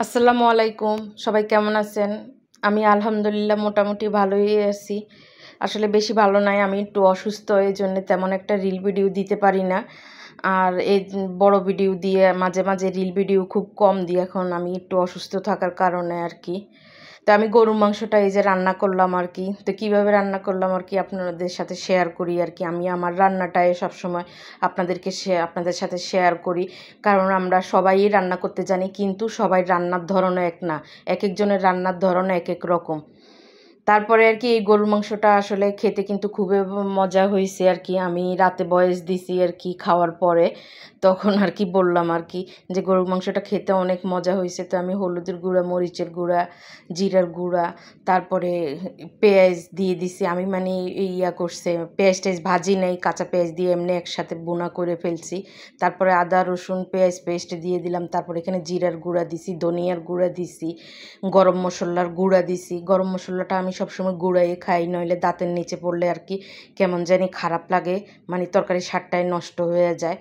আসসালামু আলাইকুম। সবাই কেমন আছেন? আমি আলহামদুলিল্লাহ মোটামুটি ভালোই আছি। আসলে বেশি ভালো নাই। আমি একটু অসুস্থ, এজন্য তেমন একটা রিল ভিডিও দিতে পারি না। আর এই বড় ভিডিও দিয়ে মাঝে, মাঝে রিল ভিডিও খুব কম দিই এখন আমি একটু অসুস্থ থাকার কারণে আরকি। তো আমি গরুর মাংসটা এই যে রান্না করলাম আরকি। তো কিভাবে রান্না করলাম আরকি আপনাদের সাথে শেয়ার করি আরকি। আমি আমার রান্নাটাই সবসময় আপনাদের সাথে শেয়ার করি। কারণ আমরা সবাই রান্না করতে জানি, কিন্তু সবাই রান্নার ধরনও এক না। একেকজনের রান্নার ধরন একেক রকম। তারপরে আরকি এই গরুর মাংসটা আসলে খেতে কিন্তু খুবই মজা হইছে আরকি। আমি রাতে ভয়েস দিছি আরকি খাওয়ার পরে। তখন আরকি বললাম আরকি যে, গরুর মাংসটা খেতে অনেক মজা হইছে। তো আমি হলুদের গুঁড়া, মরিচের গুঁড়া, জিরার গুঁড়া, তারপরে পেঁয়াজ দিয়ে দিছি। আমি মানে করছে, পেঁয়াজ-টেয়াজ ভাজি নাই, কাঁচা পেঁয়াজ দিয়ে এমনি একসাথে ভুনা করে ফেলছি। তারপরে আদা, রসুন, পেঁয়াজ পেস্ট দিয়ে দিলাম। তারপরে এখানে জিরার গুঁড়া দিছি, ধনিয়ার গুঁড়া দিছি, গরম মসলার গুঁড়া দিছি। গরম মসলাটা আমি সবসময় গুঁড়ায়ে খাই, নইলে দাঁতের নিচে পড়লে আরকি কেমন জানি খারাপ লাগে। মানে তরকারির স্বাদটাই নষ্ট হয়ে যায়।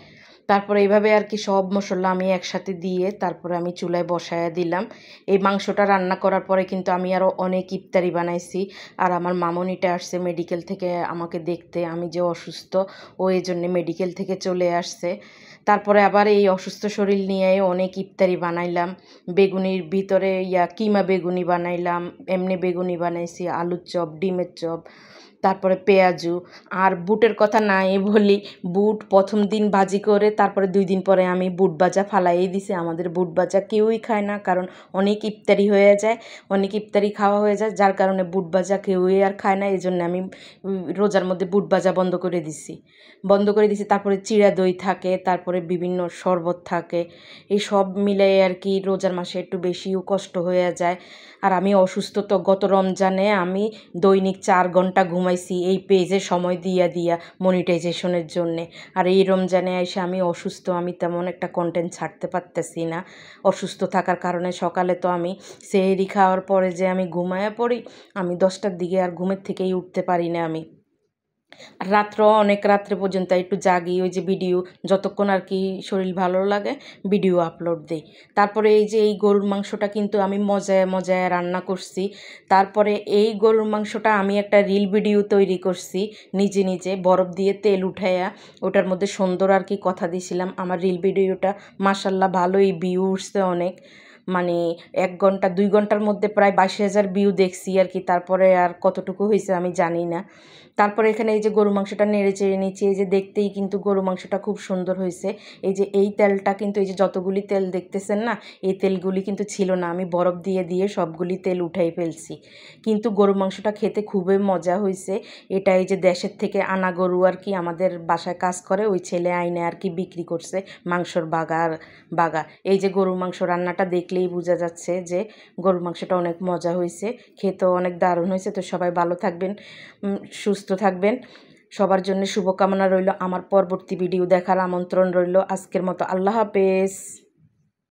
তারপরে এইভাবে আরকি সব মসল্লা আমি একসাথে দিয়ে তারপরে আমি চুলায় বসায়া দিলাম। এই মাংসটা রান্না করার পরে কিন্তু আমি আরও অনেক ইফতারি বানাইছি। আর আমার মামুনিটা আসছে মেডিকেল থেকে আমাকে দেখতে। আমি যে অসুস্থ, ও এজন্যে মেডিকেল থেকে চলে আসছে। তারপরে আবার এই অসুস্থ শরীর নিয়ে অনেক ইফতারি বানাইলাম। বেগুনির ভিতরে কিমা বেগুনি বানাইলাম, এমনি বেগুনি বানাইছি, আলুর চপ, ডিমের চপ, তারপরে পেঁয়াজু। আর বুটের কথা নাই বলি, বুট ১ম দিন ভাজি করে তারপরে ২ দিন পরে আমি বুট ভাজা ফালাইয়ে দিছি। আমাদের বুট ভাজা কেউই খায় না, কারণ অনেক ইফতারি হয়ে যায়, অনেক ইফতারি খাওয়া হয়ে যায়, যার কারণে বুট ভাজা কেউই আর খায় না। এজন্য আমি রোজার মধ্যে বুট ভাজা বন্ধ করে দিছি। তারপরে চিড়া দই থাকে, তারপরে বিভিন্ন শরবত থাকে। এই সব মিলাই আরকি রোজার মাসে একটু বেশিও কষ্ট হয়ে যায়। আর আমি অসুস্থ, তো গত রমজানে আমি দৈনিক ৪ ঘন্টা ঘুমাইছি এই পেজে সময় দিয়া মনিটাইজেশনের জন্যে। আর এই রমজানে আইসা আমি অসুস্থ, আমি তেমন একটা কনটেন্ট ছাড়তে পারতেছি না। অসুস্থ থাকার কারণে সকালে তো আমি সেহরি খাওয়ার পরে যে আমি ঘুমায়া পড়ি, আমি ১০টার দিকে আর ঘুমের থেকেই উঠতে পারি না আমি। আর অনেক রাত্রে পর্যন্ত একটু জাগি, ওই যে ভিডিও যতক্ষণ আরকি শরীর ভালো লাগে ভিডিও আপলোড দেই। তারপরে এই যে এই গরুর মাংসটা কিন্তু আমি মজায়, মজায় রান্না করছি। তারপরে এই গরুর মাংসটা আমি একটা রিল ভিডিও তৈরি করছি নিজে, নিজে বরফ দিয়ে তেল উঠাইয়া ওটার মধ্যে সুন্দর আরকি কথা দিছিলাম। আমার রিল ভিডিওটা মাশাআল্লাহ ভালোই ভিউ উঠছে অনেক। মানে ১ ঘন্টা ২ ঘন্টার মধ্যে প্রায় ২২,০০০ ভিউ দেখছি আরকি। তারপরে আর কতটুকু হইছে আমি জানি না। তারপরে এখানে এই যে গরু মাংসটা নেড়ে চেড়ে নিচ্ছি, এই যে দেখতেই কিন্তু গরু মাংসটা খুব সুন্দর হয়েছে। এই যে এই তেলটা কিন্তু, এই যে যতগুলি তেল দেখতেছেন না, এই তেলগুলি কিন্তু ছিল না, আমি বরফ দিয়ে দিয়ে সবগুলি তেল উঠাই ফেলছি। কিন্তু গরু মাংসটা খেতে খুবই মজা হয়েছে। এটা এই যে দেশের থেকে আনা গরু আর কি, আমাদের বাসায় কাজ করে ওই ছেলে আইনে আর কি বিক্রি করছে মাংসর বাগা। এই যে গরুর মাংস রান্নাটা দেখলেই বোঝা যাচ্ছে যে গরুর মাংসটা অনেক মজা হয়েছে, খেতেও অনেক দারুণ হয়েছে। তো সবাই ভালো থাকবেন, সুস্থ থাকবেন। সবার জন্য শুভকামনা রইল। আমার পরবর্তী ভিডিও দেখার আমন্ত্রণ রইল। আজকের মতো আল্লাহ হাফেজ।